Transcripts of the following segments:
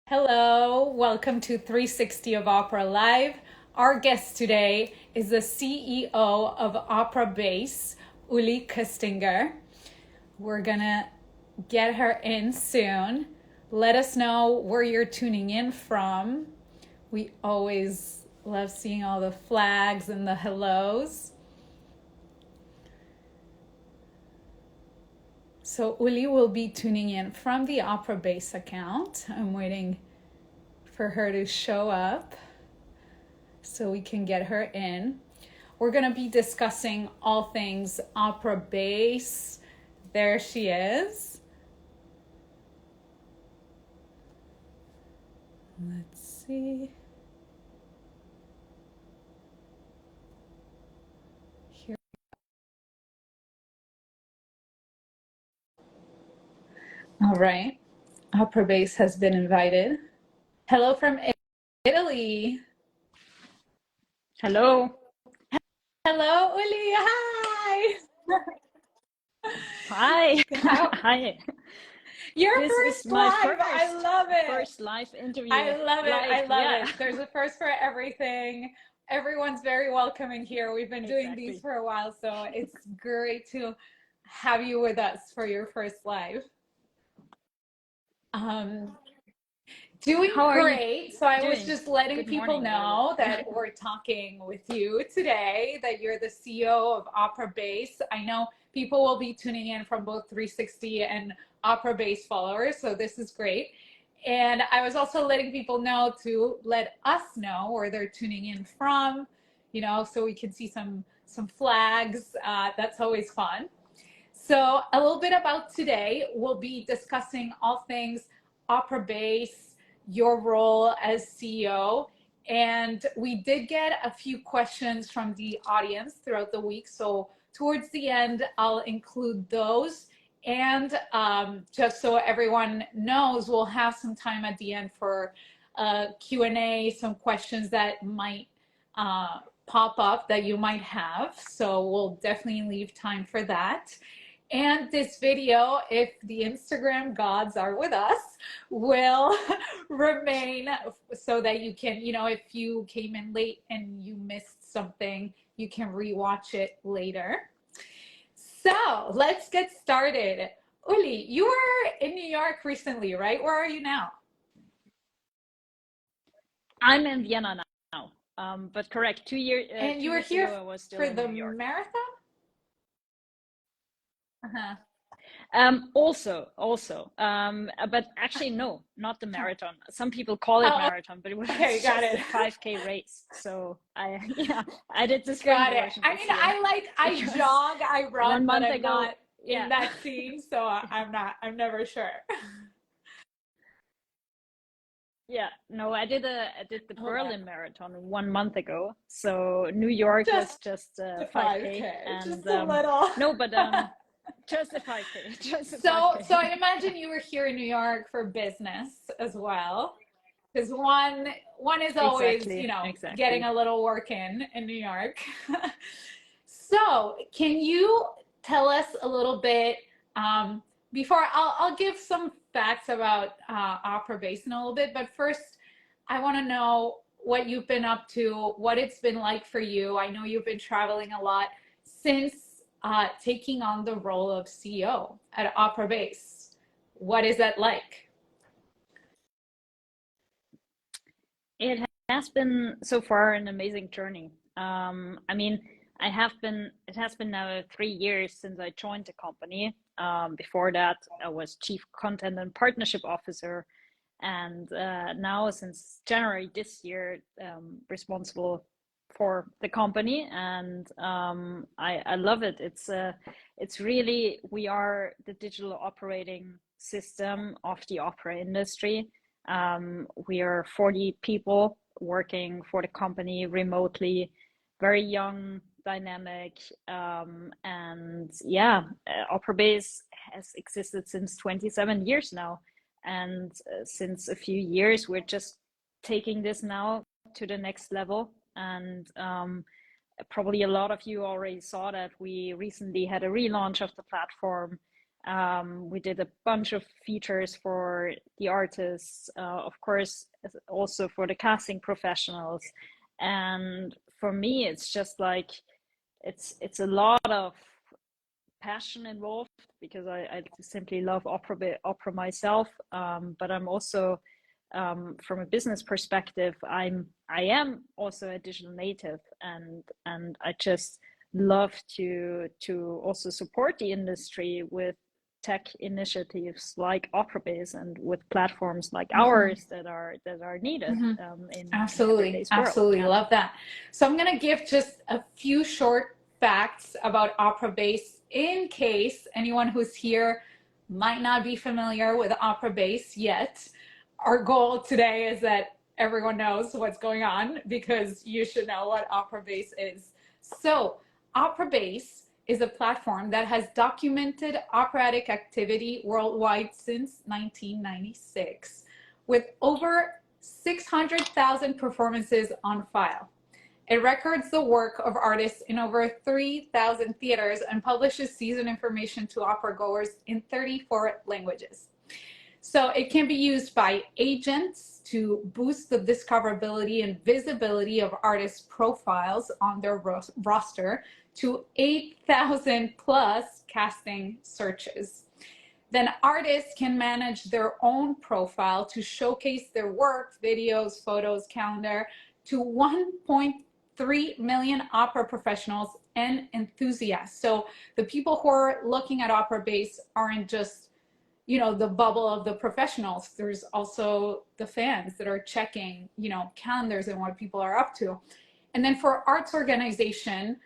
Hello, welcome to 360 of Opera Live. Our guest today is the CEO of Operabase, Ulrike Köstinger. We're gonna get her in soon. Let us know where you're tuning in from. We always love seeing all the flags and the hellos. So Uli will be tuning in from the Operabase account. I'm waiting for her to show up so we can get her in. We're going to be discussing all things Operabase. There she is. Let's see. Here. All right. Operabase has been invited. Hello from Italy. Hello. Hello, Uli. Hi. Hi. How, Hi. your This is first my live. I love it. first live interview. I love it. Live, I love yeah. it. There's a first for everything. Everyone's very welcoming here. We've been doing these Exactly. for a while, so it's great to have you with us for your first live. Um, Doing How are you great. So I was doing? just letting Good people morning, by the way. know that we're talking with you today, that you're the CEO of Operabase. I know people will be tuning in from both 360 and Operabase followers, so this is great. And I was also letting people know to let us know where they're tuning in from, so we can see some flags. That's always fun. So a little bit about today, we'll be discussing all things Operabase, your role as CEO. And we did get a few questions from the audience throughout the week. So towards the end, I'll include those. And just so everyone knows, we'll have some time at the end for Q&A, some questions that might pop up that you might have. So we'll definitely leave time for that. And this video, if the Instagram gods are with us, will remain so that you can, if you came in late and you missed something, you can rewatch it later. So let's get started. Uli, you were in New York recently, right? Where are you now? I'm in Vienna now. But correct, And you two were weeks here ago I was still for in the New York. marathon? Uh-huh. But actually, no, not the marathon. Some people call it Oh, marathon, but it was okay, got just it. a 5K race. So yeah, I did the sprint Got it. version I this mean, year I because jog, I run, one but month I'm ago, not in yeah. that scene, so I'm never sure. Yeah, no, I did the Hold on. Berlin Marathon 1 month ago. So New York Just was just a 5K, 5K, and just a little. no, but just a 5K, just a So 5K. I imagine you were here in New York for business as well, because one is always, Exactly, getting exactly. a little work in New York. So, can you tell us a little bit before I'll give some facts about Opera Base in a little bit, but first I want to know what you've been up to, what it's been like for you. I know you've been traveling a lot since taking on the role of CEO at Opera Base. What is that like? It has been so far an amazing journey. I mean, it has been now 3 years since I joined the company. Before that, I was Chief Content and Partnership Officer, and now since January this year, responsible for the company, and I love it. It's really, we are the digital operating system of the opera industry. We are 40 people working for the company remotely, very young, dynamic, and yeah, Operabase has existed since 27 years now. And since a few years, we're just taking this now to the next level. And probably a lot of you already saw that we recently had a relaunch of the platform. We did a bunch of features for the artists, of course, also for the casting professionals. And for me, it's just like it's a lot of passion involved because I simply love opera myself. But I'm also from a business perspective, I am also a digital native, and I just love to also support the industry with tech initiatives like Operabase and with platforms like ours that are needed in Absolutely, everyday's world. absolutely. Yeah. Love that. So I'm going to give just a few short facts about Operabase in case anyone who's here might not be familiar with Operabase yet. Our goal today is that everyone knows what's going on because you should know what Operabase is. So Operabase is a platform that has documented operatic activity worldwide since 1996 with over 600,000 performances on file. It records the work of artists in over 3,000 theaters and publishes season information to opera goers in 34 languages. So it can be used by agents to boost the discoverability and visibility of artists' profiles on their roster to 8,000 plus casting searches. Then artists can manage their own profile to showcase their work, videos, photos, calendar to 1.3 million opera professionals and enthusiasts. So the people who are looking at Operabase aren't just, the bubble of the professionals. There's also the fans that are checking, calendars and what people are up to. And then for arts organization,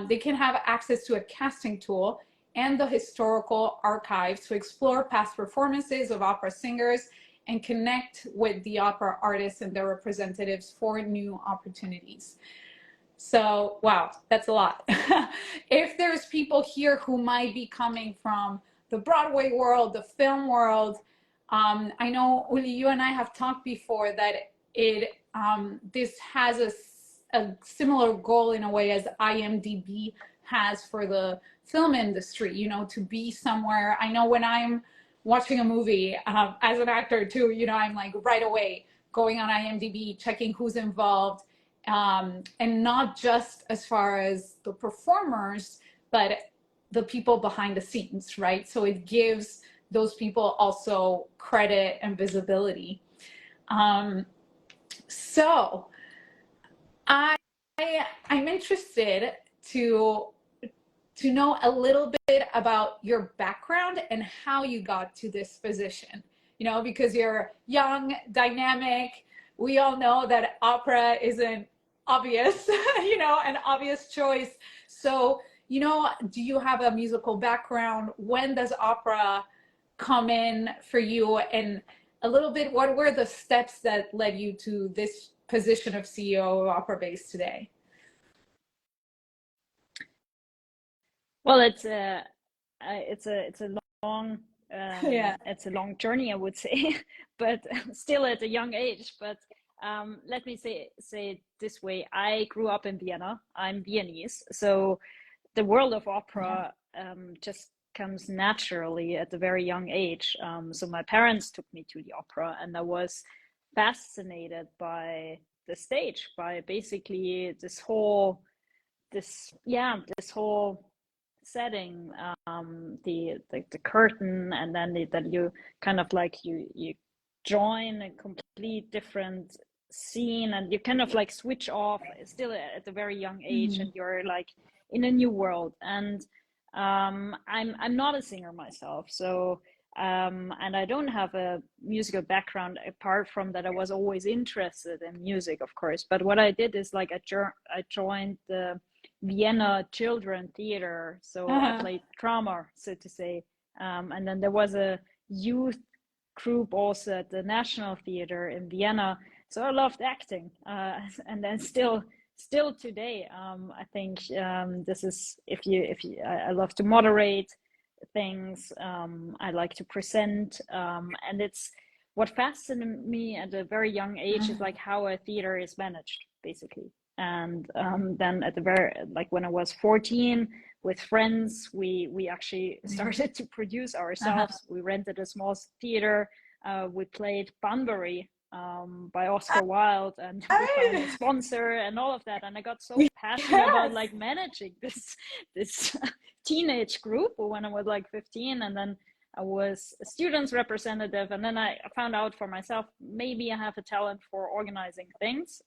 they can have access to a casting tool and the historical archives to explore past performances of opera singers and connect with the opera artists and their representatives for new opportunities. So, wow, that's a lot. If there's people here who might be coming from the Broadway world, the film world, I know, Uli, you and I have talked before that this has a similar goal in a way as IMDb has for the film industry, to be somewhere. I know when I'm watching a movie as an actor too, I'm like right away going on IMDb, checking who's involved, and not just as far as the performers, but the people behind the scenes, right? So it gives those people also credit and visibility. So I'm interested to know a little bit about your background and how you got to this position, because you're young, dynamic. We all know that opera isn't obvious, an obvious choice. So, do you have a musical background? When does opera come in for you? And a little bit, what were the steps that led you to this position of CEO of Operabase today? Well, it's a long Yeah. it's a long journey, I would say, but still at a young age. But let me say it this way: I grew up in Vienna. I'm Viennese, so the world of opera just comes naturally at a very young age. So my parents took me to the opera, and I was fascinated by the stage, by basically this whole setting, the curtain, and then that you kind of like you join a complete different scene, and you kind of like switch off still at a very young age, and you're like in a new world. And I'm not a singer myself, so and I don't have a musical background apart from that. I was always interested in music, of course, but what I did is like I joined the Vienna Children Theater, so I played drama, so to say, and then there was a youth group also at the National Theater in Vienna. So I loved acting, and then still today, I think this is I love to moderate things. I like to present, and it's what fascinated me at a very young age is like how a theater is managed, basically. And then at the very, like when I was 14, with friends, we actually started to produce Uh-huh. ourselves. We rented a small theater. We played Bunbury by Oscar Wilde, and we found a Right. sponsor and all of that. And I got so passionate about Yes. like managing this teenage group when I was like 15, and then I was a students representative, and then I found out for myself maybe I have a talent for organizing things.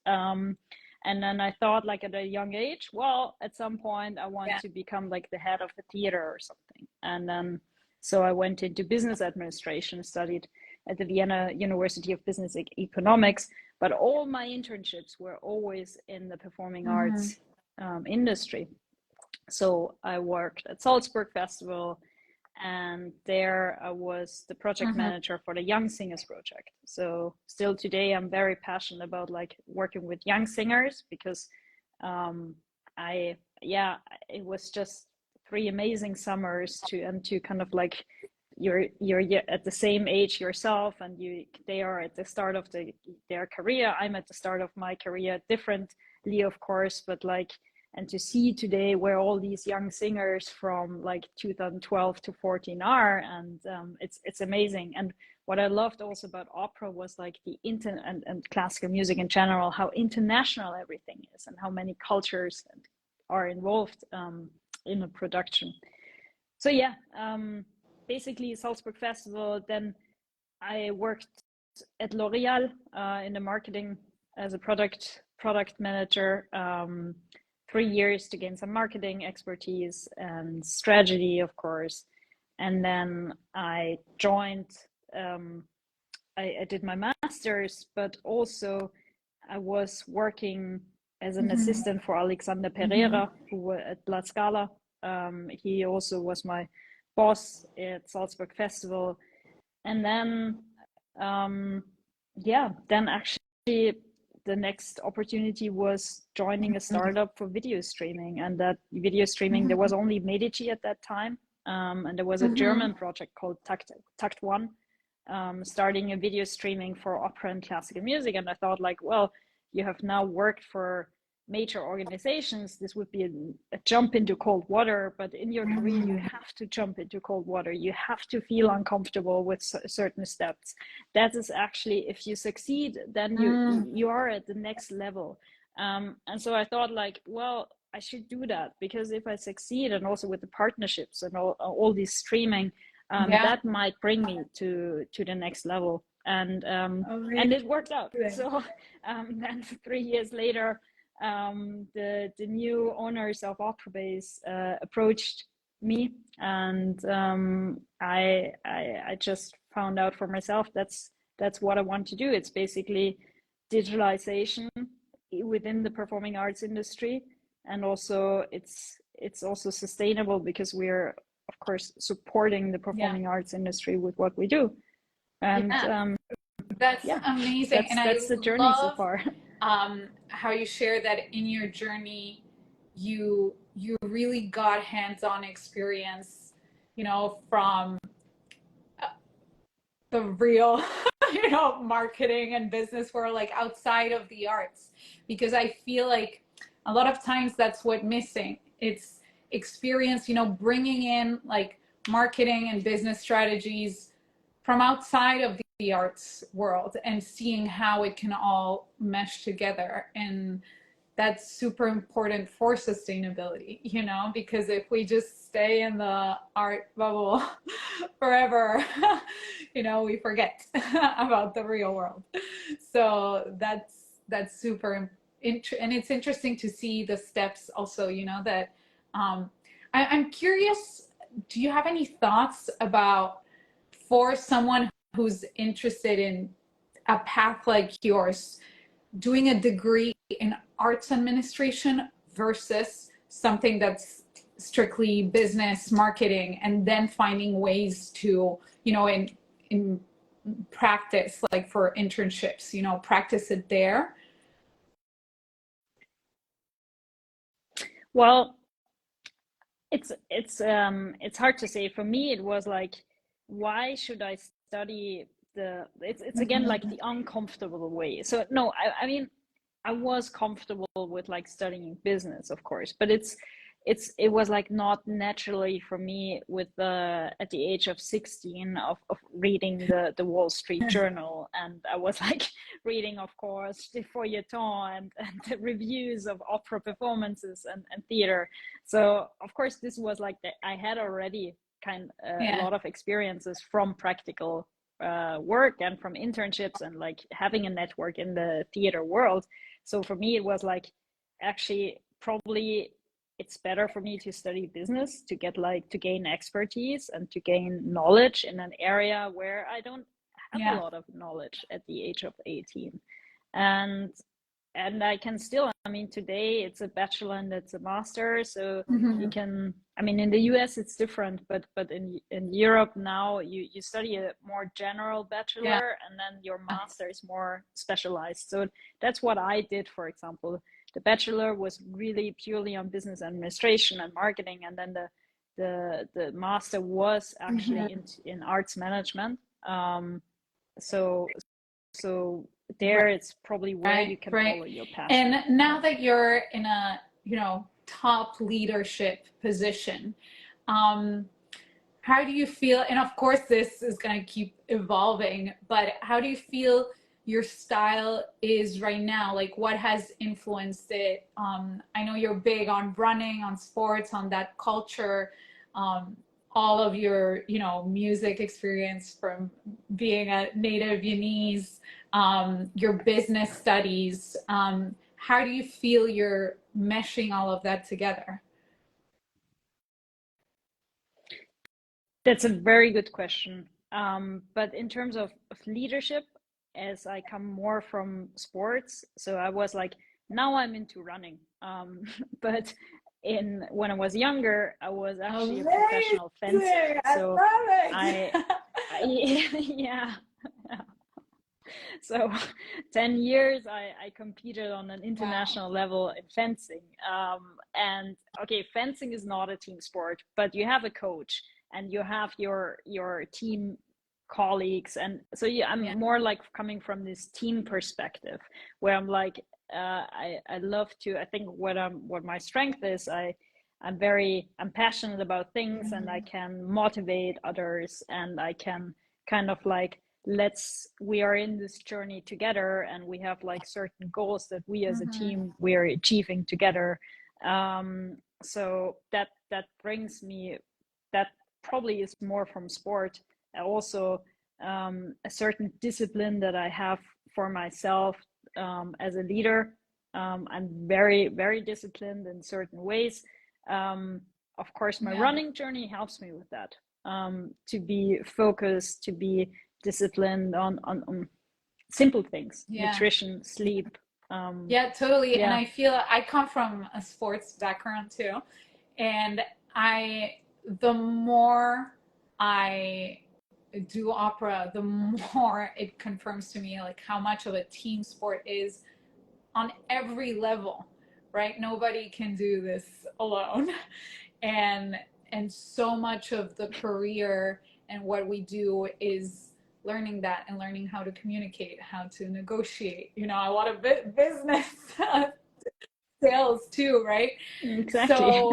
And then I thought, like at a young age, well, at some point I want Yeah. to become like the head of a theater or something. And then so I went into business administration, studied at the Vienna University of Business Economics, but all my internships were always in the performing Mm-hmm. arts industry. So I worked at Salzburg Festival, and there I was the project Mm-hmm. manager for the Young Singers project. So still today, I'm very passionate about like working with young singers, because um, I yeah, it was just 3 amazing summers to kind of like you're at the same age yourself, and they are at the start of their career. I'm at the start of my career, differently of course, but like, and to see today where all these young singers from like 2012 to 14 are, and it's amazing. And what I loved also about opera was like the and classical music in general, how international everything is, and how many cultures are involved in a production. So yeah, basically Salzburg Festival. Then I worked at L'Oreal in the marketing as a product manager. 3 years to gain some marketing expertise and strategy, of course. And then I joined. Um, I did my master's, but also I was working as an Mm-hmm. assistant for Alexander Mm-hmm. Pereira, who were at La Scala. He also was my boss at Salzburg Festival. And then, um, yeah, then actually the next opportunity was joining a startup for video streaming. And that video streaming, there was only Medici at that time. And there was a Mm-hmm. German project called Takt One, starting a video streaming for opera and classical music. And I thought, like, well, you have now worked for major organizations. This would be a jump into cold water, but in your career, you Mm-hmm. have to jump into cold water. You have to feel uncomfortable with certain steps. That is actually, if you succeed, then you are at the next level. And so I thought, like, well, I should do that, because if I succeed, and also with the partnerships and all these streaming, Yeah. that might bring me to the next level. And it worked out. Amazing. So then 3 years later, the new owners of Operabase approached me, and I just found out for myself that's what I want to do. It's basically digitalization within the performing arts industry, and also it's also sustainable, because we're of course supporting the Yeah. performing arts industry with what we do. And Yeah. That's yeah, amazing. And I that's the journey so love far. how you share that in your journey, you really got hands-on experience, from the real, marketing and business world, like outside of the arts. Because I feel like a lot of times that's what missing. It's experience, bringing in like marketing and business strategies from outside of the arts world and seeing how it can all mesh together. And that's super important for sustainability, because if we just stay in the art bubble forever, we forget about the real world. So that's super and it's interesting to see the steps also, that I'm curious, do you have any thoughts about, for someone who's interested in a path like yours, doing a degree in arts administration versus something that's strictly business marketing, and then finding ways to, in practice, like for internships, practice it there? Well, it's hard to say. For me, it was like, why should I study the? It's again like Mm-hmm. the uncomfortable way. So no, I mean, I was comfortable with like studying business, of course, but it was like not naturally for me with the at the age of 16 of reading the Wall Street Journal, and I was like reading, of course, the feuilleton and the reviews of opera performances and theater. So of course this was like I had already a Yeah. lot of experiences from practical work and from internships and like having a network in the theater world. So for me, it was like actually probably it's better for me to study business to get like to gain expertise and to gain knowledge in an area where I don't have a Yeah. lot of knowledge at the age of 18. And I can still, I mean, today it's a bachelor and it's a master, so you can, I mean, in the US it's different, but in Europe now you study a more general Yeah. bachelor and then your master is more specialized. So that's what I did, for example. The bachelor was really purely on business administration and marketing, and then the master was actually in arts management. So there it's probably where Right, you can right. follow your passion. And now Yeah. that you're in a, top leadership position, um, how do you feel? And of course, this is going to keep evolving, but how do you feel your style is right now? Like, what has influenced it? I know you're big on running, on sports, on that culture. Um, all of your, music experience from being a native Viennese, your business studies. How do you feel you're meshing all of that together? That's a very good question. But in terms of leadership, as I come more from sports, so I was like, now I'm into running. But in when I was younger, I was actually a Amazing! professional fencer. I So love I, it. yeah. So 10 years I competed on an Wow. international level in fencing. And okay, fencing is not a team sport, but you have a coach and you have your team colleagues. And so yeah, Yeah. I'm more like coming from this team perspective where I'm like, I love to, I think what my strength is, I'm passionate about things and I Mhm. can motivate others and I can kind of like we are in this journey together and we have like certain goals that we as a Mhm. team we're achieving together. So that brings me, that probably is more from sport. Also a certain discipline that I have for myself as a leader. I'm very very disciplined in certain ways. Of course my Yeah. running journey helps me with that, to be focused, to be disciplined on simple things, Yeah. nutrition, sleep. Yeah, totally. And Yeah. I feel I come from a sports background too. And I, the more I do opera, the more it confirms to me like how much of a team sport is on every level, right? Nobody can do this alone. And so much of the career and what we do is learning that and learning how to communicate, how to negotiate. A lot of business sales too, right? Exactly.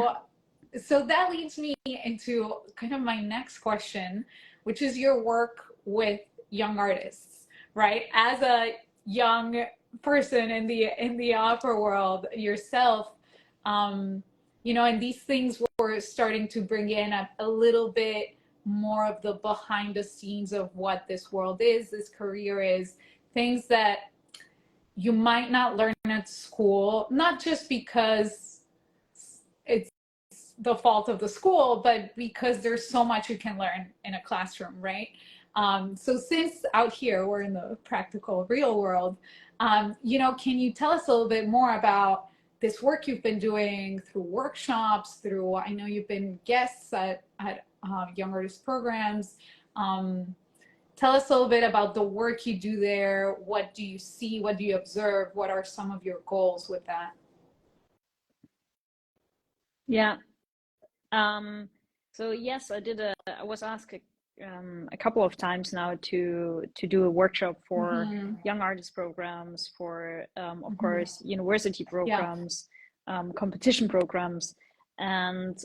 So that leads me into kind of my next question, which is your work with young artists, right? As a young person in the opera world yourself, um, and these things were starting to bring in a little bit more of the behind the scenes of what this world is, this career is, things that you might not learn at school, not just because it's the fault of the school, but because there's so much you can learn in a classroom, right? So since out here we're in the practical real world, can you tell us a little bit more about this work you've been doing through workshops, through, I know you've been guests at young artist programs. Um, Tell us a little bit about the work you do there. What do you see? What do you observe? What are some of your goals with that? Yeah. So yes, I was asked a couple of times now to do a workshop for Mm-hmm. young artist programs, for of Mm-hmm. course university Yeah. programs, competition programs, and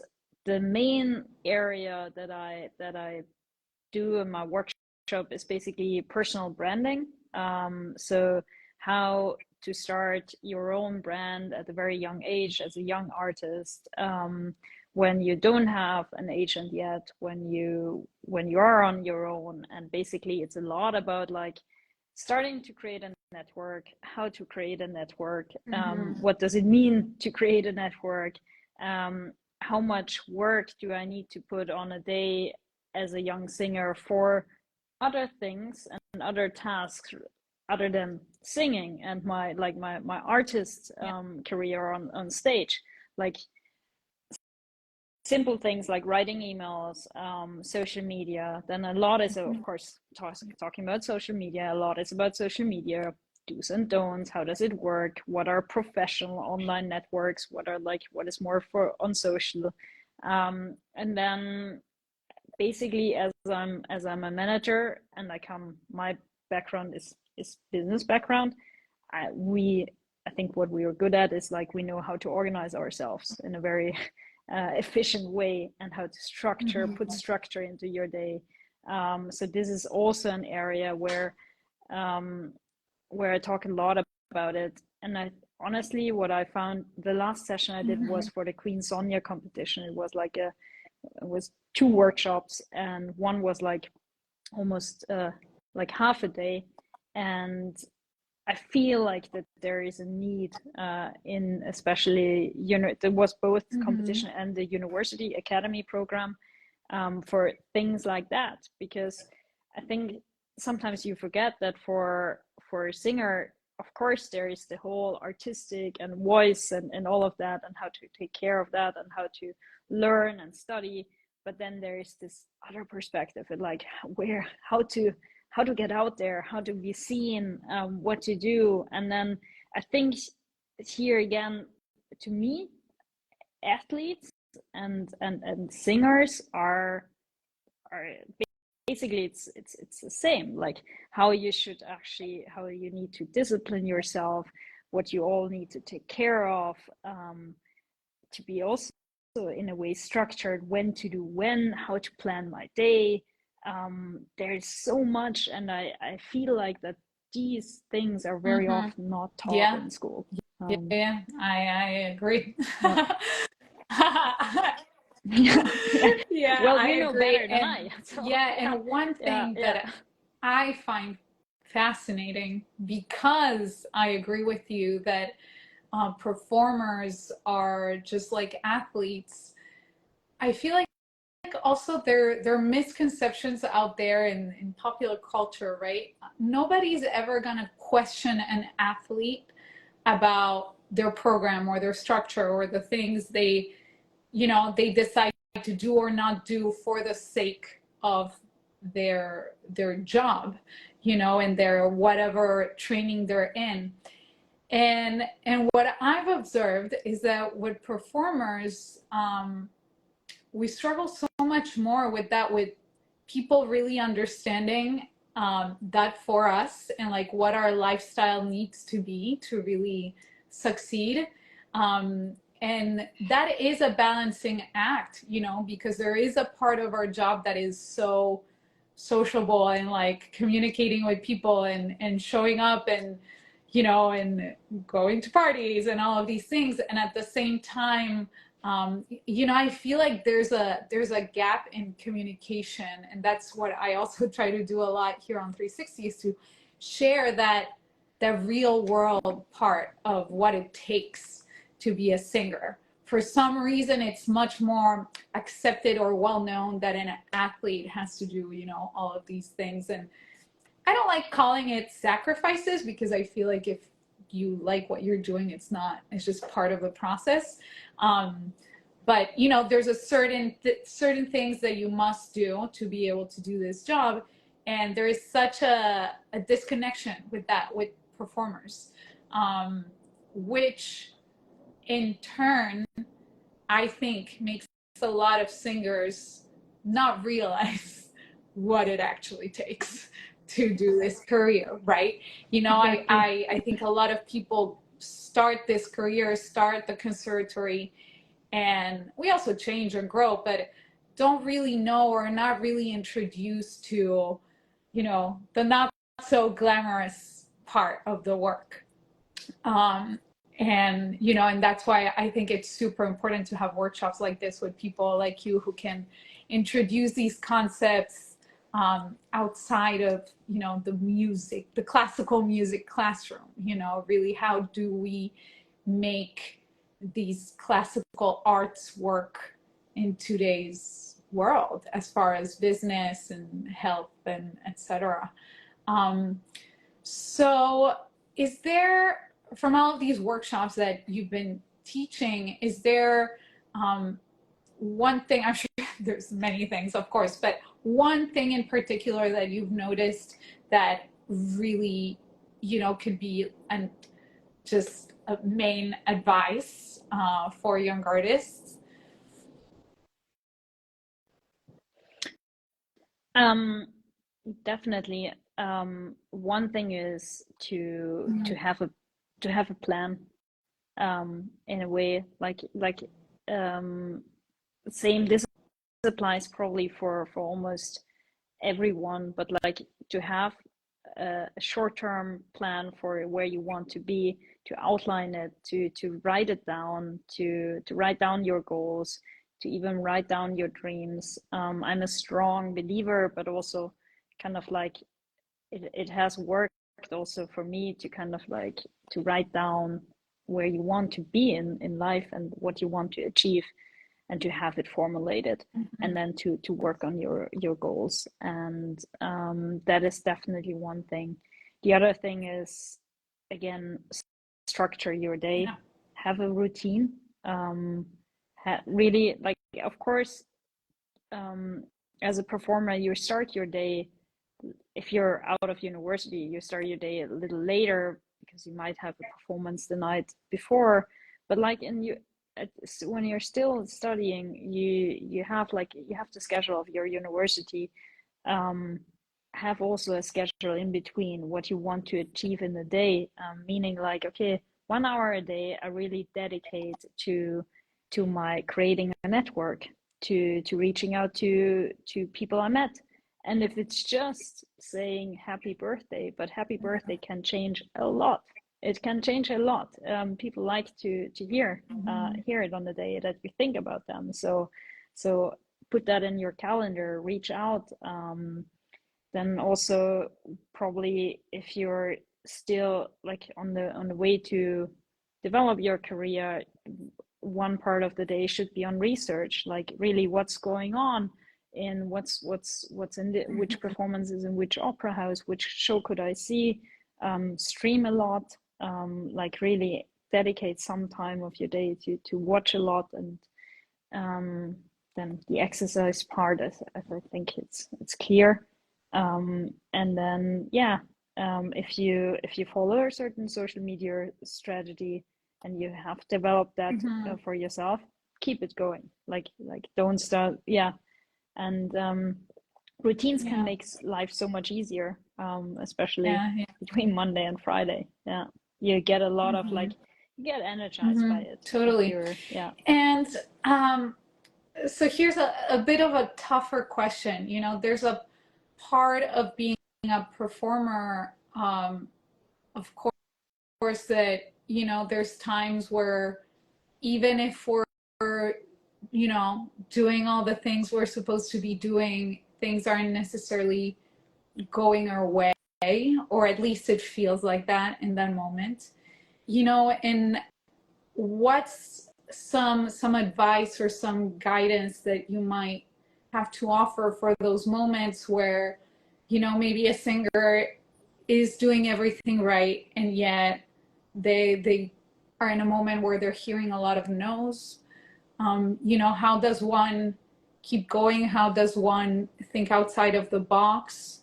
the main area that I do in my workshop is basically personal branding. So how to start your own brand at a very young age as a young artist, when you don't have an agent yet, when you are on your own, and basically it's a lot about like starting to create a network, how to create a network, Mm-hmm. what does it mean to create a network, how much work do I need to put on a day as a young singer for other things and other tasks other than singing and my artist Yeah. career on stage, like simple things like writing emails, social media. Then a lot is of Mm-hmm. course talking about social media. A lot is about social media do's and don'ts. How does it work? What are professional online networks? What is more for on social? And then basically as I'm a manager, and my background is business background. I think what we are good at is like we know how to organize ourselves in a very efficient way, and how to put Mm-hmm. structure into your day. So this is also an area um, where I talk a lot about it. And I honestly, what I found, the last session I did Mm-hmm. was for the Queen Sonia competition. It was two workshops, and one was like almost like half a day. And I feel like that there is a need in, especially, there was both Mm-hmm. competition and the university academy program, for things like that, because I think sometimes you forget that for a singer, of course, there is the whole artistic and voice and all of that, and how to take care of that, and how to learn and study. But then there is this other perspective, and like where how to get out there, how to be seen, what to do. And then I think here again, to me, athletes and singers are basically it's the same. Like how you need to discipline yourself, what you all need to take care of, to be also in a way structured, when to do how to plan my day. There's so much, and I feel like that these things are very Mm-hmm. often not taught Yeah. in school. Yeah. Yeah. I agree. Yeah. Yeah, yeah. Yeah, Well, I you know agree. better than And I. So yeah, yeah, and one yeah, thing yeah. that I find fascinating, because I agree with you that performers are just like athletes. I feel like also there are misconceptions out there in popular culture, right? Nobody's ever gonna question an athlete about their program or their structure or the things they decide to do or not do for the sake of their job, and their whatever training they're in. And what I've observed is that with performers, we struggle so much more with that, with people really understanding that for us, and like what our lifestyle needs to be to really succeed. And that is a balancing act, because there is a part of our job that is so sociable, and like communicating with people and showing up, and going to parties and all of these things. And at the same time, I feel like there's a gap in communication, and that's what I also try to do a lot here on 360, is to share that real world part of what it takes to be a singer. For some reason, it's much more accepted or well known that an athlete has to do, all of these things. And I don't like calling it sacrifices, because I feel like if you like what you're doing, it's just part of the process. Um, but there's a certain things that you must do to be able to do this job, and there is such a disconnection with that, with performers, which in turn I think makes a lot of singers not realize what it actually takes to do this career, right? You know, Exactly. I think a lot of people start this career, start the conservatory, and we also change and grow, but don't really know or are not really introduced to, you know, the not so glamorous part of the work. Um, and you know, and that's why I think it's super important to have workshops like this with people like you who can introduce these concepts outside of, you know, the music, the classical music classroom. You know, really, how do we make these classical arts work in today's world as far as business and health and etc. Um, so, is there, from all of these workshops that you've been teaching, is there one thing, I'm sure there's many things, of course, but one thing in particular that you've noticed that really, you know, could be an, just a main advice for young artists? Um, Definitely. One thing is to Mhm. have a plan, in a way, like um, same. This applies probably for almost everyone, but like to have a short-term plan for where you want to be, to outline it, to write it down, to write down your goals, to even write down your dreams. I'm a strong believer, but also kind of like it has worked also for me to kind of like to write down where you want to be in life and what you want to achieve, and to have it formulated, and then to work on your goals. And that is definitely one thing. The other thing is, again, structure your day, Yeah. have a routine. Really, like, of course, um, as a performer, you start your day, if you're out of university, you start your day a little later because you might have a performance the night before. But like in you, when you're still studying, you have like you have the schedule of your university. Um, have also a schedule in between what you want to achieve in the day. Meaning like, okay, 1 hour a day I really dedicate to my creating a network, to reaching out to people I met. And if it's just saying happy birthday, but happy birthday can change a lot. It can change a lot. People like to Mhm. hear it on the day that we think about them. So put that in your calendar. Reach out. Then also, probably if you're still like on the way to develop your career, one part of the day should be on research, like really what's going on in what's in the which performances in which opera house, which show could I see. Stream a lot, like really dedicate some time of your day to watch a lot. And um, then the exercise part, as I think it's clear. And then yeah, if you follow a certain social media strategy and you have developed that Mhm. for yourself, keep it going. Like don't start. Yeah, and routines can Yeah. make life so much easier, especially Yeah. Yeah. between Monday and Friday. Yeah, you get a lot of like Mhm. you get energized by Mhm. it if Totally. you're yeah. And so here's a bit of a tougher question. You know, there's a part of being a performer, of course, that, you know, there's times where even if we're, you know, doing all the things we're supposed to be doing, things aren't necessarily going our way, or at least it feels like that in that moment. You know, and what's some advice or some guidance that you might have to offer for those moments where, you know, maybe a singer is doing everything right and yet they are in a moment where they're hearing a lot of no's. You know, how does one keep going? How does one think outside of the box?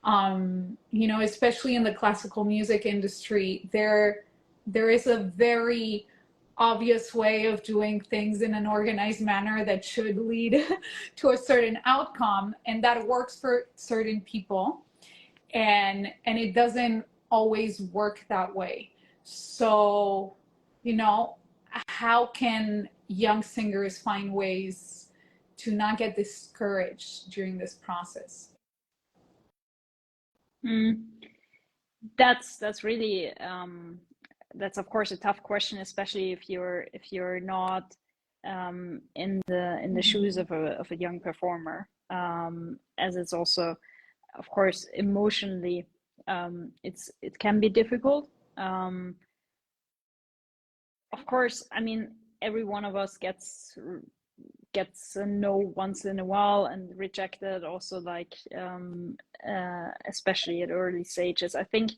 You know, especially in the classical music industry, there is a very obvious way of doing things in an organized manner that should lead to a certain outcome, and that works for certain people, and it doesn't always work that way. So, you know, how can young singers find ways to not get discouraged during this process? Mm. That's really that's of course a tough question, especially if you're not in the shoes of a young performer, as it's also of course emotionally it can be difficult. Of course, I mean, every one of us gets a no once in a while and rejected also, like especially at early stages. I think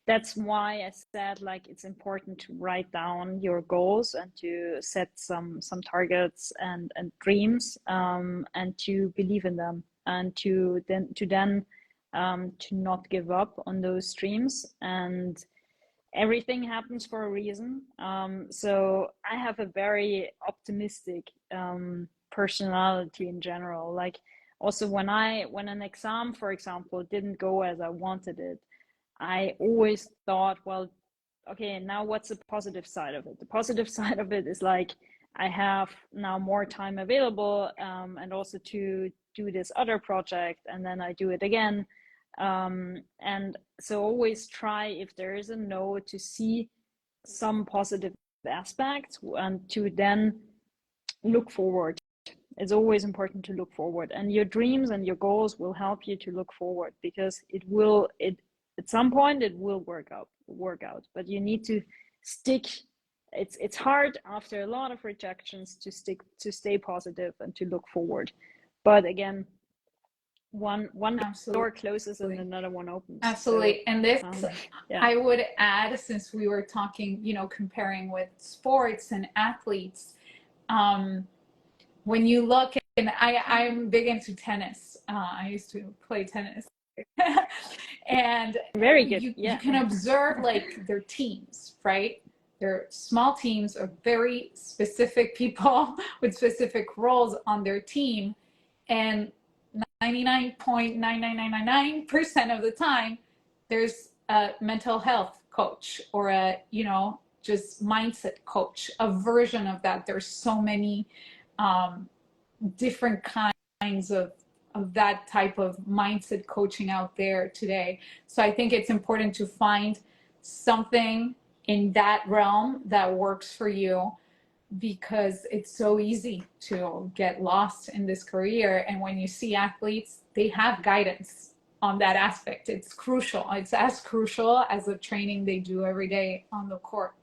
that's why I said, like, it's important to write down your goals and to set some targets and dreams, and to believe in them, and to not give up on those dreams. And everything happens for a reason. So I have a very optimistic personality in general. Like, also when an exam, for example, didn't go as I wanted it, I always thought, well, okay, now what's the positive side of it? The positive side of it is, like, I have now more time available, and also to do this other project, and then I do it again. And so always try, if there is a no, to see some positive aspects and to then look forward. It's always important to look forward, and your dreams and your goals will help you to look forward, because it at some point it will work out, but you need to stick. It's hard after a lot of rejections to stay positive and to look forward. But again, one door Absolutely. closes and another one opens. So Absolutely. And this, yeah. I would add, since we were talking, comparing with sports and athletes, um, when you look, and I'm big into tennis. I used to play tennis. And Very good. you Yeah. can observe, like, their teams, right? They're small teams of very specific people with specific roles on their team. And 99.99999% of the time, there's a mental health coach or a, just mindset coach, a version of that. There's so many different kinds of that type of mindset coaching out there today. So I think it's important to find something in that realm that works for you, because it's so easy to get lost in this career. And when you see athletes, they have guidance on that aspect. It's crucial. It's as crucial as the training they do every day on the court.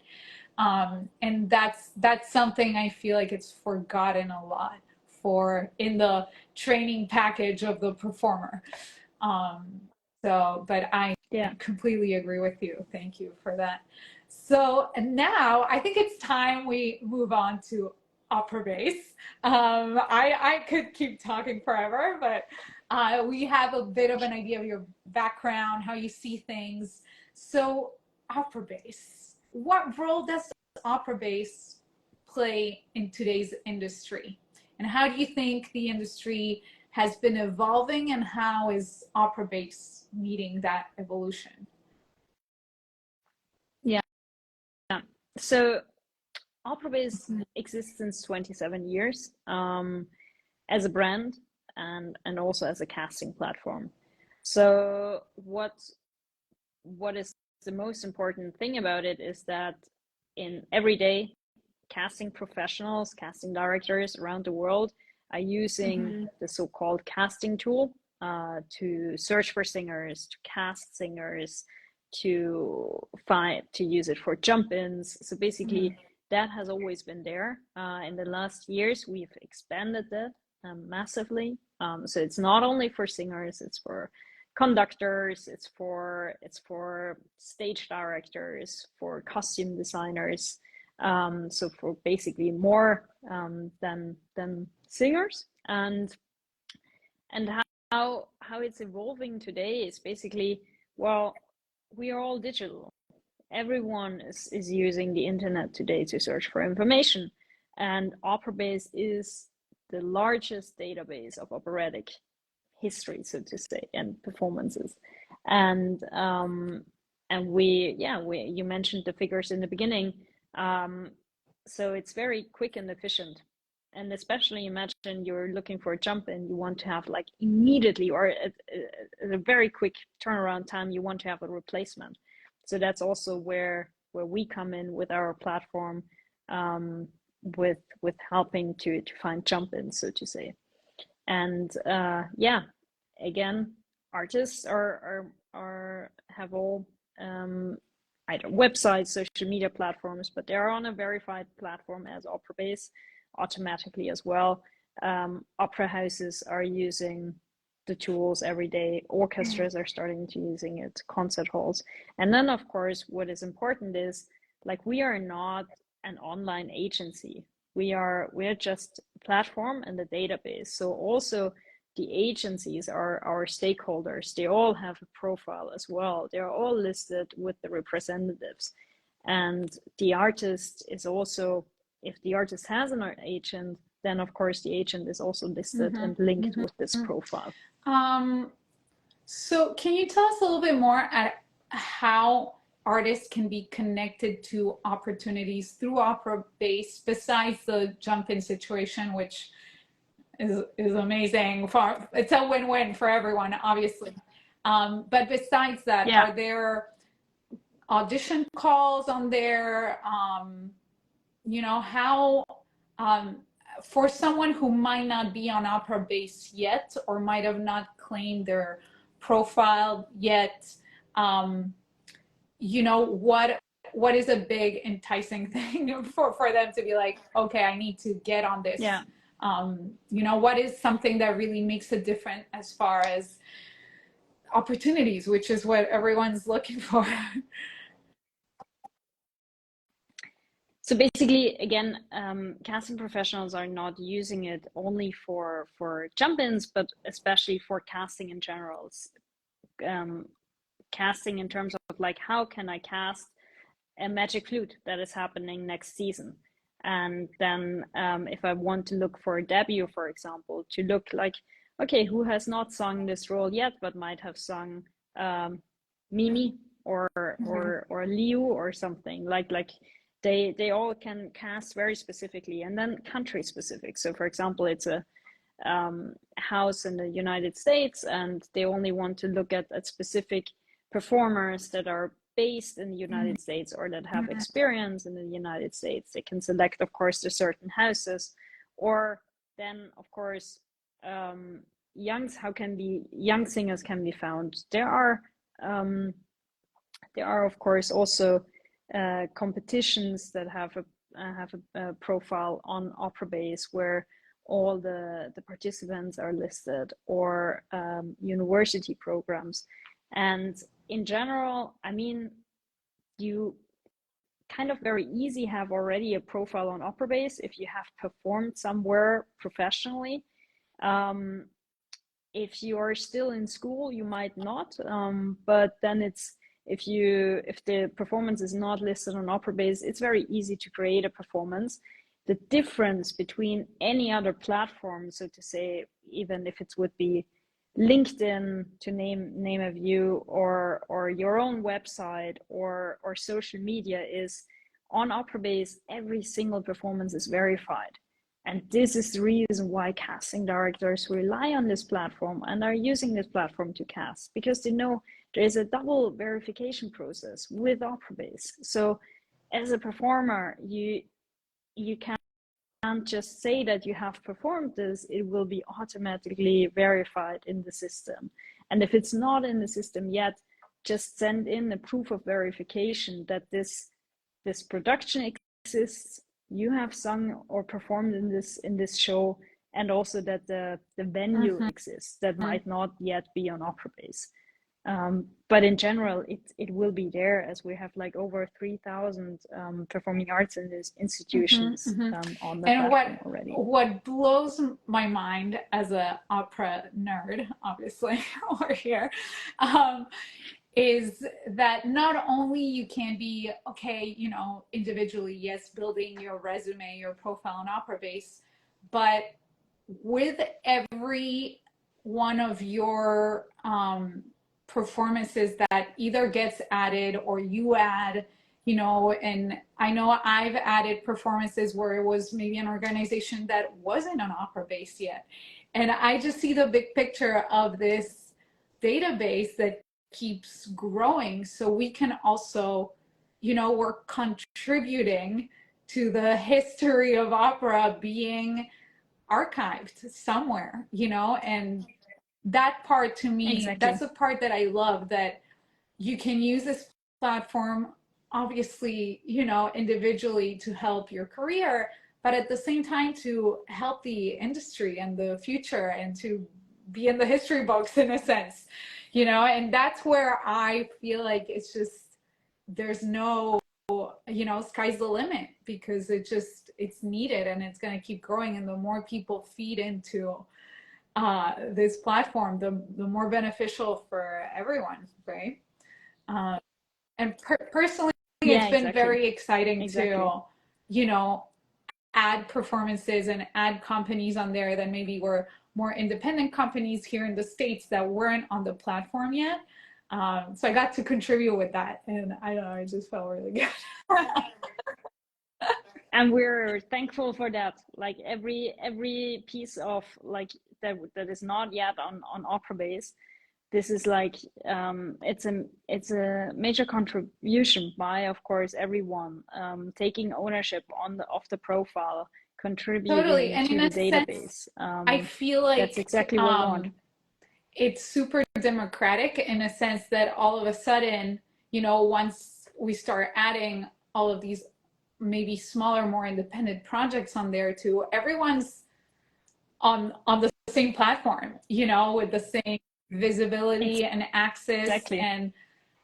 And that's something I feel like it's forgotten a lot for in the training package of the performer. But I completely agree with you. Thank you for that. So now I think it's time we move on to Operabase. I could keep talking forever, but we have a bit of an idea of your background, how you see things. So Operabase, what role does Operabase play in today's industry? And how do you think the industry has been evolving, and how is Operabase meeting that evolution? Yeah. So Operabase exists since 27 years, as a brand and also as a casting platform. So what is the most important thing about it is that in everyday casting professionals, casting directors around the world are using the so-called casting tool to search for singers, to cast singers, to use it for jump-ins. So basically, that has always been there. In the last years, we've expanded that massively. So it's not only for singers; it's for conductors, it's for stage directors, for costume designers. So for basically more than singers. And how it's evolving today is basically, well, we are all digital. everyone is using the internet today to search for information. And Operabase is the largest database of operatic history, so to say, and performances. And you mentioned the figures in the beginning. So it's very quick and efficient. And especially imagine you're looking for a jump and you want to have like immediately or at a very quick turnaround time, you want to have a replacement. So that's also where we come in with our platform, with helping to find jump ins, so to say. And again, artists have all either websites, social media platforms, but they're on a verified platform as Operabase automatically as well. Opera houses are using the tools every day. Orchestras are starting to using it, concert halls. And then of course, what is important is like, we are not an online agency. We are just a platform and a database. So also the agencies are our stakeholders. They all have a profile as well. They're all listed with the representatives. And the artist is also, if the artist has an agent, then of course the agent is also listed and linked with this profile. So can you tell us a little bit more at how artists can be connected to opportunities through Operabase besides the jump-in situation, which is amazing. It's a win-win for everyone, obviously. But besides that, are there audition calls on there? How for someone who might not be on Operabase yet or might have not claimed their profile yet, what is a big enticing thing for them to be like, okay, I need to get on this? What is something that really makes a difference as far as opportunities, which is what everyone's looking for? So basically, again, casting professionals are not using it only for jump-ins, but especially for casting in general. Casting in terms of like, how can I cast a magic flute that is happening next season? And then if I want to look for a debut, for example, to look like, okay, who has not sung this role yet, but might have sung Mimi or Liu or something like they all can cast very specifically, and then country specific. So for example, it's a house in the United States and they only want to look at specific performers that are based in the United States or that have experience in the United States. They can select, of course, the certain houses, or then of course young singers can be found. There are of course also competitions that have a profile on Operabase where all the participants are listed, or university programs. And in general, I mean, you kind of very easy have already a profile on Operabase if you have performed somewhere professionally. If you are still in school, you might not, but then if the performance is not listed on Operabase, it's very easy to create a performance. The difference between any other platform, so to say, even if it would be LinkedIn, to name a view, or your own website or social media, is on Operabase every single performance is verified. And this is the reason why casting directors rely on this platform and are using this platform to cast, because they know there is a double verification process with Operabase. So as a performer, you can't just say that you have performed this, it will be automatically verified in the system. And if it's not in the system yet, just send in a proof of verification that this production exists, you have sung or performed in this show, and also that the venue exists that might not yet be on Operabase. But in general, it will be there, as we have like over 3,000 performing arts in these institutions on the platform already. What blows my mind as an opera nerd, obviously, over here, is that not only you can be, okay, you know, individually, yes, building your resume, your profile on Operabase, but with every one of your performances that either gets added or you add, you know, and I know I've added performances where it was maybe an organization that wasn't on Operabase yet. And I just see the big picture of this database that keeps growing. So we can also, you know, we're contributing to the history of opera being archived somewhere, you know, and that part to me, Exactly. that's the part that I love, that you can use this platform, obviously, you know, individually to help your career, but at the same time to help the industry and the future and to be in the history books in a sense, you know, and that's where I feel like it's just, there's no, you know, sky's the limit, because it's needed and it's going to keep growing, and the more people feed into this platform, the more beneficial for everyone, right? uh, and personally, it's Yeah, been exactly. very exciting Exactly. to, you know, add performances and add companies on there that maybe were more independent companies here in the States that weren't on the platform yet. So I got to contribute with that, and I don't know, I just felt really good. And we're thankful for that. Like every piece of like that is not yet on Operabase, this is like it's a major contribution by, of course, everyone taking ownership on the of the profile, Totally. contributing And to in the a sense, database. I feel That's like exactly what we want. it's super democratic in a sense that all of a sudden, you know, once we start adding all of these maybe smaller, more independent projects on there too, everyone's on the same platform, you know, with the same visibility and access. Exactly. And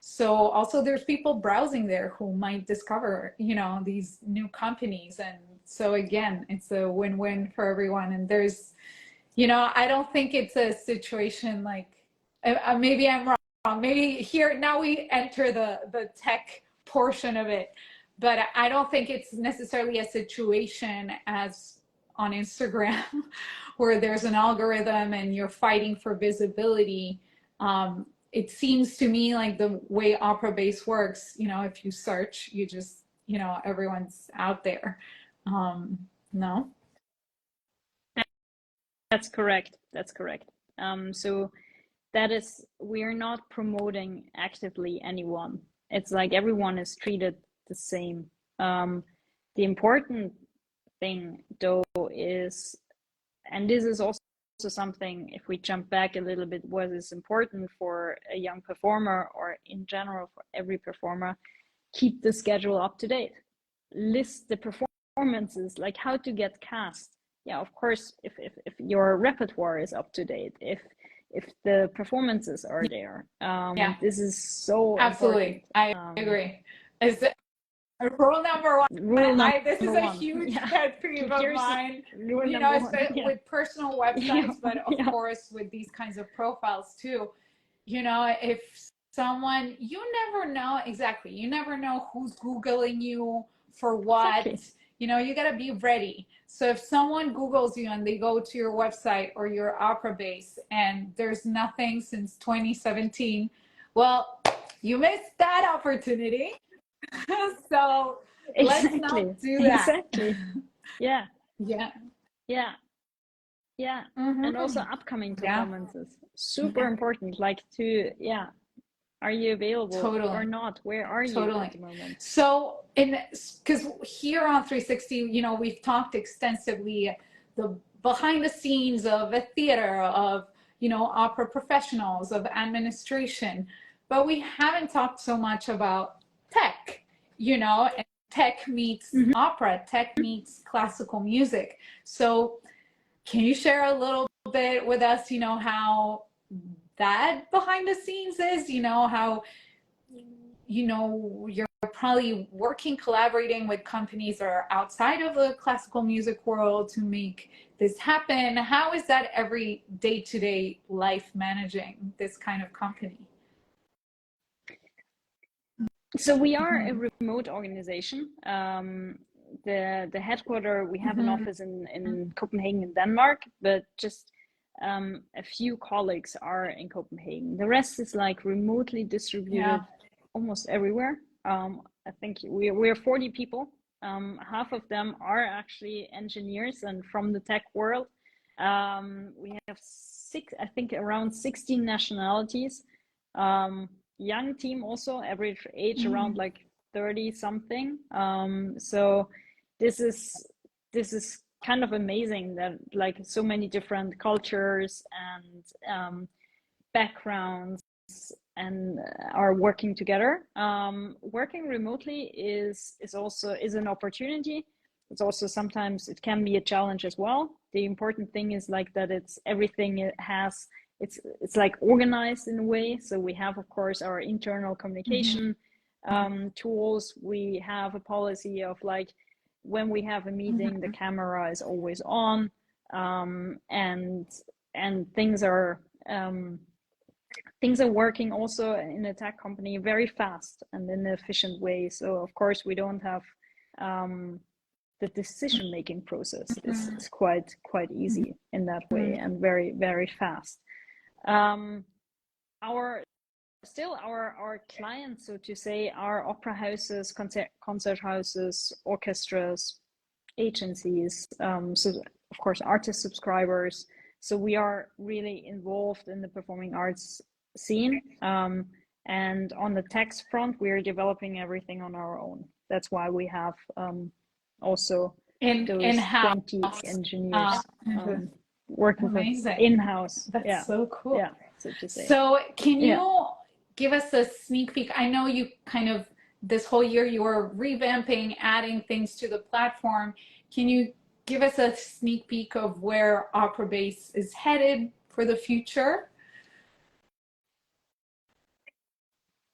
so also there's people browsing there who might discover, you know, these new companies. And so again, it's a win-win for everyone. And there's, you know, I don't think it's a situation like, maybe I'm wrong. Maybe here now we enter the tech portion of it, but I don't think it's necessarily a situation as on Instagram where there's an algorithm and you're fighting for visibility. It seems to me like the way Operabase works, you know, if you search, you just, you know, everyone's out there. No? That's correct. That's correct. So that is, we're not promoting actively anyone. It's like everyone is treated the same. The important thing though is, and this is also something, if we jump back a little bit, what is important for a young performer or in general for every performer, keep the schedule up to date. List the performances, like how to get cast. Yeah, of course, if your repertoire is up to date, if the performances are there, Yeah, this is so important. absolutely. I agree. Is rule number one. Rule This is number a one. huge Yeah. pet peeve of Here's mine, rule you know, number one. especially Yeah. with personal Yeah. websites, but of Yeah. course with these kinds of profiles too. You know, if someone, you never know exactly, you never know who's Googling you for what, Exactly. you know, you got to be ready. So if someone Googles you and they go to your website or your Operabase and there's nothing since 2017, well, you missed that opportunity. So let's Exactly. not do that. Exactly. Yeah. Yeah. Yeah. Yeah. And also Mm-hmm. upcoming Yeah. performances. Super Yeah. important. Like to, yeah. Are you available or Totally. not? Where are you at Totally. the moment? So, in because here on 360, you know, we've talked extensively the behind the scenes of a theater, of, you know, opera professionals, of administration, but we haven't talked so much about tech, you know, and tech meets Mhm. opera, tech meets classical music. So, can you share a little bit with us, you know, how that behind the scenes is, you know, how, you know, you're probably working, collaborating with companies that are outside of the classical music world to make this happen. How is that every day-to-day life managing this kind of company? So we are a remote organization. The headquarter, we have an office in Copenhagen in Denmark, but just a few colleagues are in Copenhagen. The rest is like remotely distributed almost everywhere. I think we're 40 people. Half of them are actually engineers and from the tech world. We have I think around 16 nationalities. Young team also, average age around like 30 something. So this is kind of amazing that like so many different cultures and backgrounds and are working together. Working remotely is also an opportunity. It's also sometimes it can be a challenge as well. The important thing is like that it's everything it has. It's like organized in a way. So we have, of course, our internal communication tools. We have a policy of like when we have a meeting, the camera is always on, and things are working also in a tech company very fast and in an efficient way. So of course we don't have the decision-making process is quite easy in that way and very, very fast. Our clients, so to say, are opera houses, concert houses, orchestras, agencies, so of course artist subscribers. So we are really involved in the performing arts scene, and on the tech front we are developing everything on our own. That's why we have also those in-house 20 engineers working in-house. That's so cool. Yeah, so to say. So can you give us a sneak peek? I know you kind of this whole year you were revamping, adding things to the platform. Can you give us a sneak peek of where Operabase is headed for the future?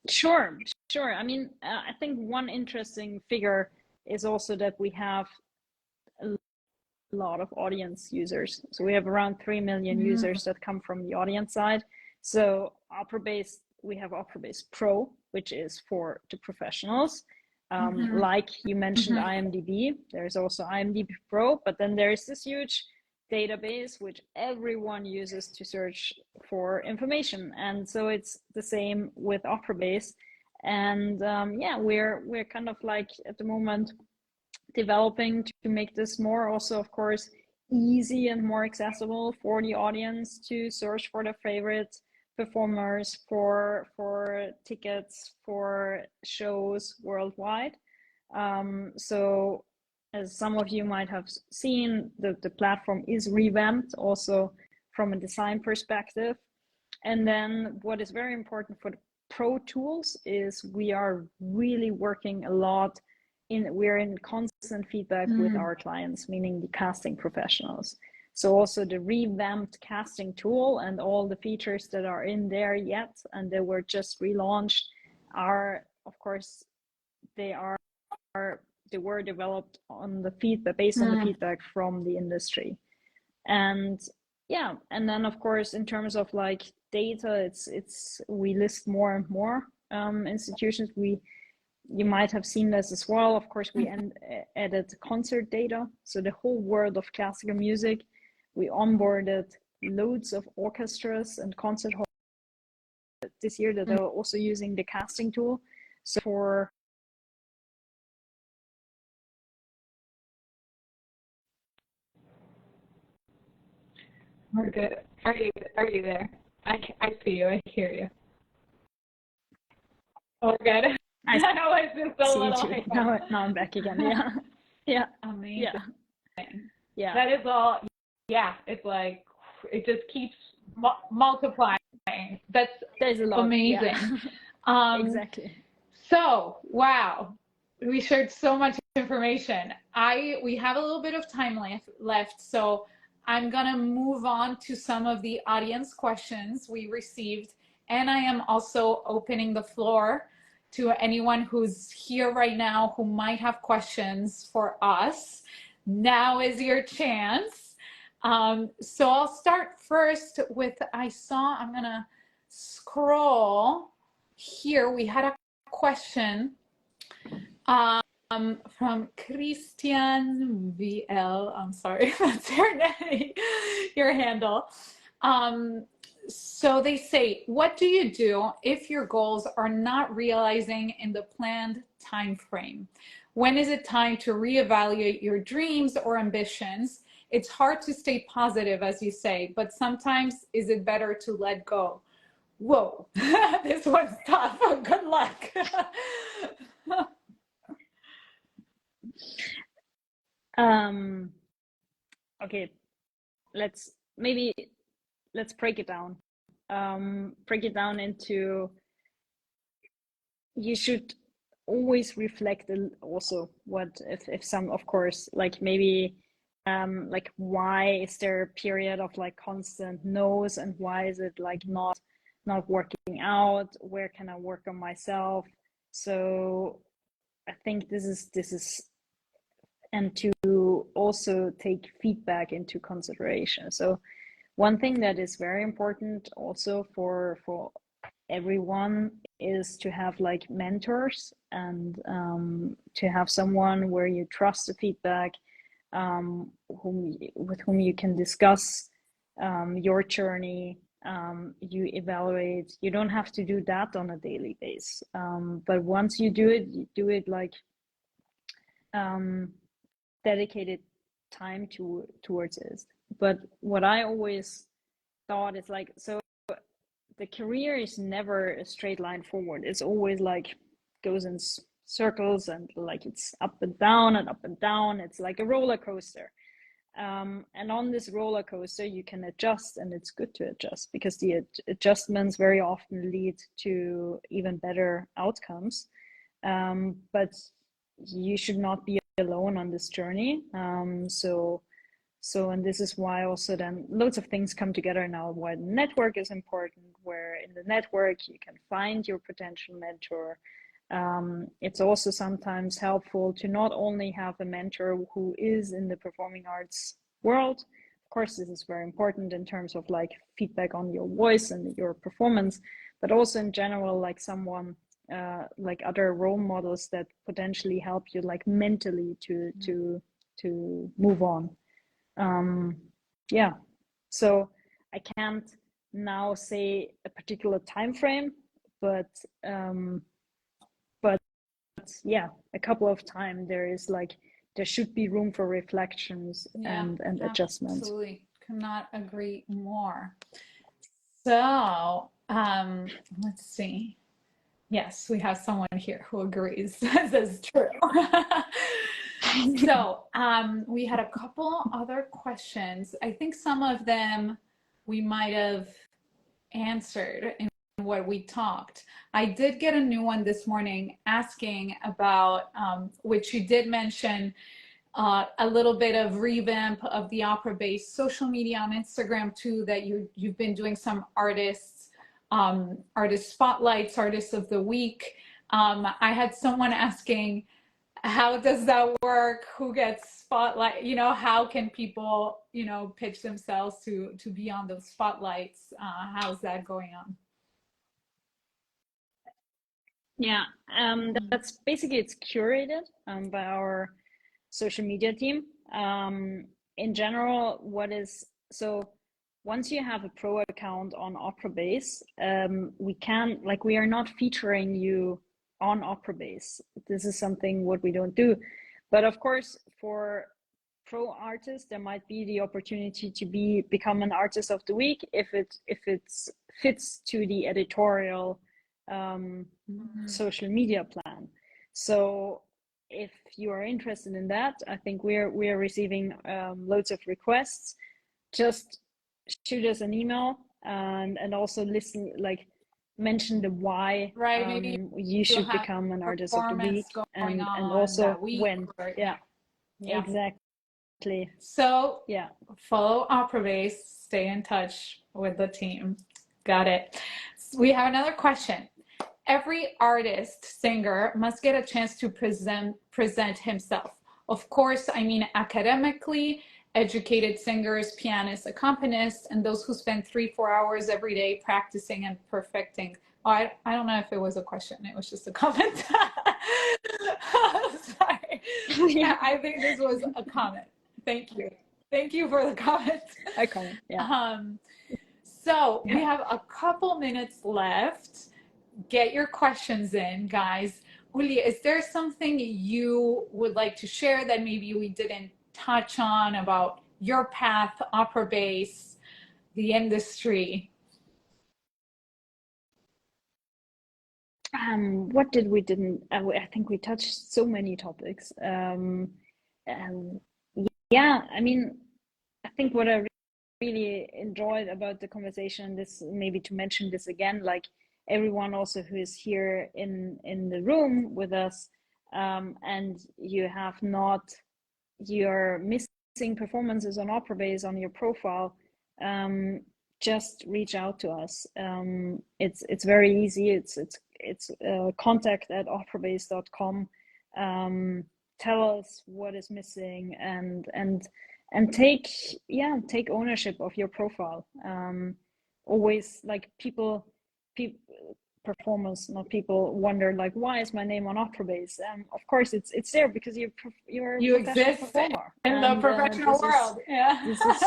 Sure. I mean, I think one interesting figure is also that we have a lot of audience users. So we have around 3 million users that come from the audience side. So Operabase, we have Operabase Pro, which is for the professionals. Like you mentioned, IMDb, there's also IMDb Pro, but then there's this huge database which everyone uses to search for information, and so it's the same with Operabase. And we're kind of like at the moment developing to make this more also, of course, easy and more accessible for the audience to search for their favorite performers, for tickets, for shows worldwide. So as some of you might have seen, the platform is revamped also from a design perspective. And then what is very important for the pro tools is we are really working a lot we're in constant feedback with our clients, meaning the casting professionals. So also the revamped casting tool and all the features that are in there yet, and they were just relaunched, are, of course, they were developed on the feedback, based on the feedback from the industry. And and then of course, in terms of like data, we list more and more institutions. You might have seen this as well. Of course, we added concert data. So the whole world of classical music, we onboarded loads of orchestras and concert halls this year that are also using the casting tool. So for We're good. Are you there? I see you. I hear you. Oh, we're good. I know it's just a little. Now I'm back again. Yeah. Amazing. Yeah. That is all. Yeah. It's like it just keeps multiplying. There's a lot. Amazing. Yeah. Exactly. So wow, we shared so much information. We have a little bit of time left, so I'm gonna move on to some of the audience questions we received, and I am also opening the floor to anyone who's here right now who might have questions for us. Now is your chance. So I'll start first with, I'm gonna scroll here. We had a question from Christian VL. I'm sorry if that's your handle. So they say, what do you do if your goals are not realizing in the planned time frame? When is it time to reevaluate your dreams or ambitions? It's hard to stay positive, as you say, but sometimes is it better to let go? Whoa, this one's tough. Good luck. Okay, let's break it down. Break it down into, you should always reflect also what if some, of course, like maybe like why is there a period of like constant no's, and why is it like not working out? Where can I work on myself? So I think this is and to also take feedback into consideration. So one thing that is very important also for everyone is to have like mentors, and to have someone where you trust the feedback, with whom you can discuss your journey. You evaluate. You don't have to do that on a daily basis, but once you do it like dedicated time towards it. But what I always thought is like, so the career is never a straight line forward. It's always like goes in circles, and like it's up and down and up and down. It's like a roller coaster. And on this roller coaster, you can adjust, and it's good to adjust, because the adjustments very often lead to even better outcomes. But you should not be alone on this journey. So, and this is why also then loads of things come together now, why the network is important, where in the network you can find your potential mentor. It's also sometimes helpful to not only have a mentor who is in the performing arts world. Of course, this is very important in terms of like feedback on your voice and your performance, but also in general, like someone like other role models that potentially help you like mentally to move on. Yeah, so I can't now say a particular time frame, but yeah, a couple of times there should be room for reflections and adjustments. Absolutely, cannot agree more. So let's see. Yes, we have someone here who agrees. This is true. So we had a couple other questions. I think some of them we might have answered in what we talked. I did get a new one this morning asking about, which you did mention, a little bit of revamp of the Operabase social media on Instagram too, that you've been doing some artists, artist spotlights, artists of the week. I had someone asking, how does that work? Who gets spotlight? You know, how can people, you know, pitch themselves to be on those spotlights? How's that going on? Yeah, that's basically, it's curated by our social media team. In general, so once you have a pro account on Operabase, we are not featuring you on Operabase. This is something what we don't do. But of course, for pro artists, there might be the opportunity to become an artist of the week if it fits to the editorial social media plan. So if you are interested in that, I think we are receiving loads of requests. Just shoot us an email, and also mention the why, right? Maybe you should become an artist of the week, and also when. Yeah, exactly. So yeah, follow Operabase, stay in touch with the team. Got it. We have another question. Every artist, singer must get a chance to present himself. Of course, I mean academically educated singers, pianists, accompanists, and those who spend 3-4 hours every day practicing and perfecting Oh, I don't know if it was a question. It was just a comment. Sorry. I think this was a comment. Thank you. Thank you for the comment. A comment, yeah. So we Yeah. have a couple minutes left. Get your questions in, guys. Uli, is there something you would like to share that maybe we didn't touch on about your path, Operabase, the industry? What did we didn't? I think we touched so many topics. Um, yeah, I mean, I think what I really enjoyed about the conversation, this maybe to mention this again, like everyone also who is here in the room with us, and you have not your missing performances on Operabase on your profile, just reach out to us. It's very easy. It's contact at operabase.com. Tell us what is missing and take ownership of your profile. Always like people performance, not people wonder like, why is my name on Operabase? Of course, it's there because you're a You professional exist performer in the professional world. This is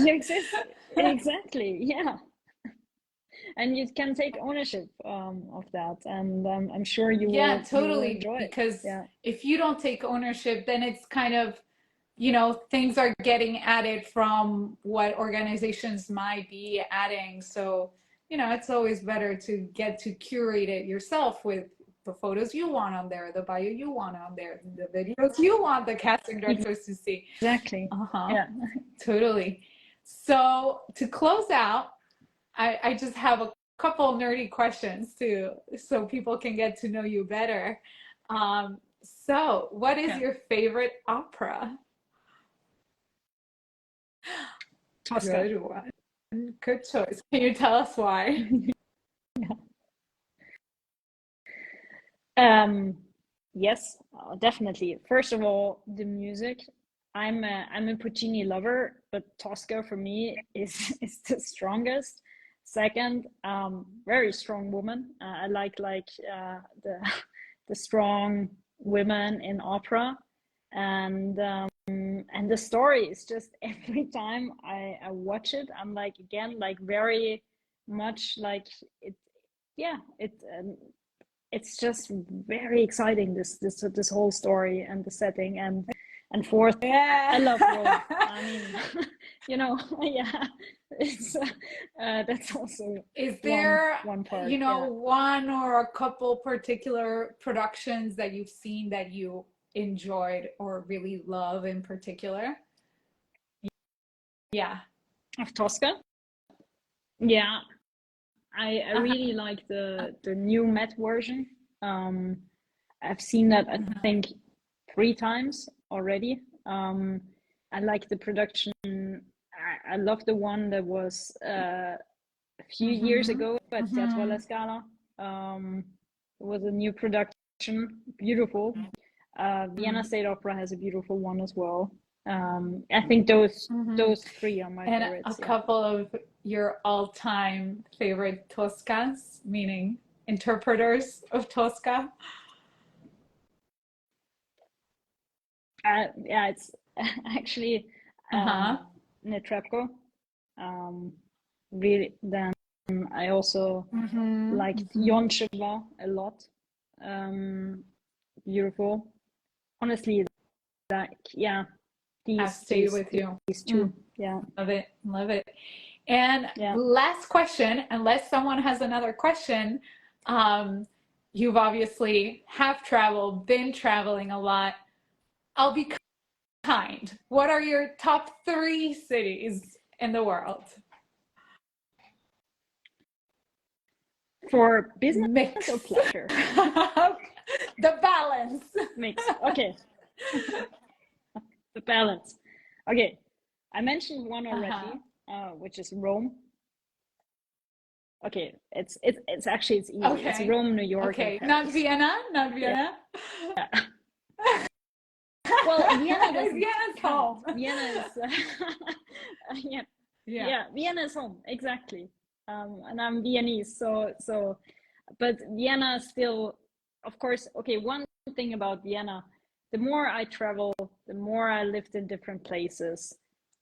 you exist exactly, yeah. And you can take ownership of that, and I'm sure you Yeah, will totally. enjoy it. Because Yeah, if you don't take ownership, then it's kind of, things are getting added from what organizations might be adding. So, it's always better to get to curate it yourself with the photos you want on there, the bio you want on there, the videos you want the casting directors to see. exactly. Uh-huh. Yeah. Totally. So to close out, I just have a couple nerdy questions too, so people can get to know you better. So what is your favorite opera? Tosca. Good one. Good choice. Can you tell us why? Um, yes, definitely. First of all, the music. I'm a Puccini lover, but Tosca for me is is the strongest. Second, very strong woman. I like the the strong women in opera, and the story is just every time I watch it, I'm like again like very much like it. Yeah, it's just very exciting, this whole story and the setting. And fourth, I love Rome. Yeah. I mean, yeah, it's that's also Is there, one part. Yeah. one or a couple particular productions that you've seen that you enjoyed or really love in particular? Yeah. Of Tosca. Yeah, I Uh-huh. really like the new Met version. Um, I've seen that I think 3 times already. I like the production. I love the one that was a few years Mm-hmm. ago at Teatro Mm-hmm. alla Scala. It was a new production, beautiful. Vienna State Opera has a beautiful one as well. I think Mm-hmm. those three are my And a favorites. Yeah. couple of your all-time favorite Toscas, meaning interpreters of Tosca. Yeah, it's actually Uh-huh. Netrebko. Um, really, then I also Mm-hmm. liked Mm-hmm. Yoncheva a lot. Um, beautiful. Honestly, that yeah, Have these stayed these with you. these Mm. two. Yeah, Love it. Love it. And yeah. last question, unless someone has another question, um, you've obviously have traveled, been traveling a lot. I'll be kind. What are your top 3 cities in the world? For business or Mix. pleasure? The balance. Mix. Okay, the balance. Okay, I mentioned one Uh-huh. already, which is Rome. Okay, it's actually it's easy. It's Okay. Rome, New York, and Okay. Not Paris. Vienna. Not Yeah. Vienna. Well, Vienna doesn't Vienna's count. home. Vienna is yeah, Yeah. yeah. Vienna is home. Exactly. and I'm Viennese, so but Vienna still, of course. Okay, one thing about Vienna, the more I travel, the more I lived in different places,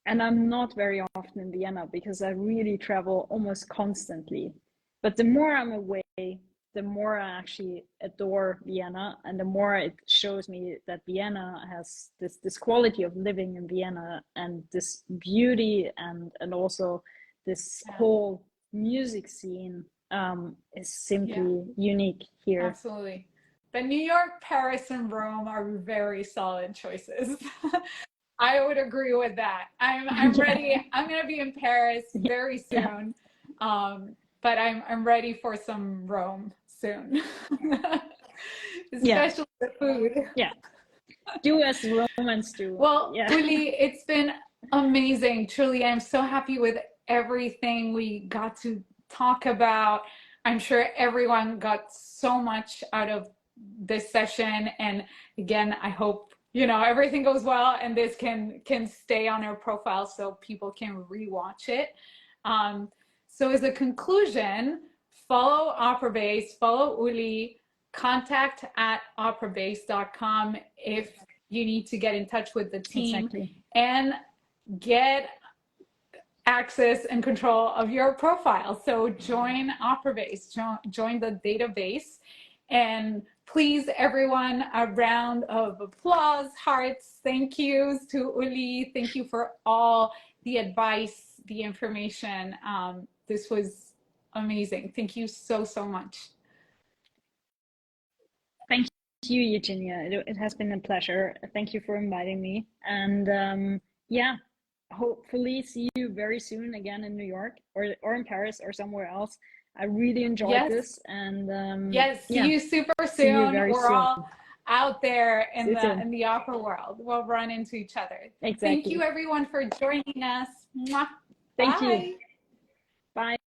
and I'm not very often in Vienna because I really travel almost constantly. But the more I'm away, the more I actually adore Vienna, and the more it shows me that Vienna has this quality of living in Vienna, and this beauty, and also this Yeah. whole music scene is Yeah, simply unique here. absolutely. But New York, Paris, and Rome are very solid choices. I would agree with that. I'm Yeah, ready. I'm gonna be in Paris very yeah, soon. But I'm ready for some Rome soon. yeah, Especially the food. yeah. Do as Romans do. Well, Yeah, Uli, it's been amazing. Truly, I'm so happy with everything we got to talk about. I'm sure everyone got so much out of this session. And again, I hope, everything goes well and this can stay on our profile so people can rewatch it. Um, so as a conclusion, follow Operabase, follow Uli, contact at operabase.com if you need to get in touch with the team exactly. and get access and control of your profile. So join Operabase, join the database, and please, everyone, a round of applause, hearts, thank yous to Uli. Thank you for all the advice, the information. This was amazing. Thank you so, so much. Thank you, Eugenia. It has been a pleasure. Thank you for inviting me. And yeah, hopefully see you very soon again in New York or in Paris or somewhere else. I really enjoyed Yes, this, and yes. See yeah, you super see you soon. very We're soon. all out there See in you the soon. in the opera world. We'll run into each other. Thank you, Exactly. everyone, for joining us. Mwah. Thank you. Bye. Bye.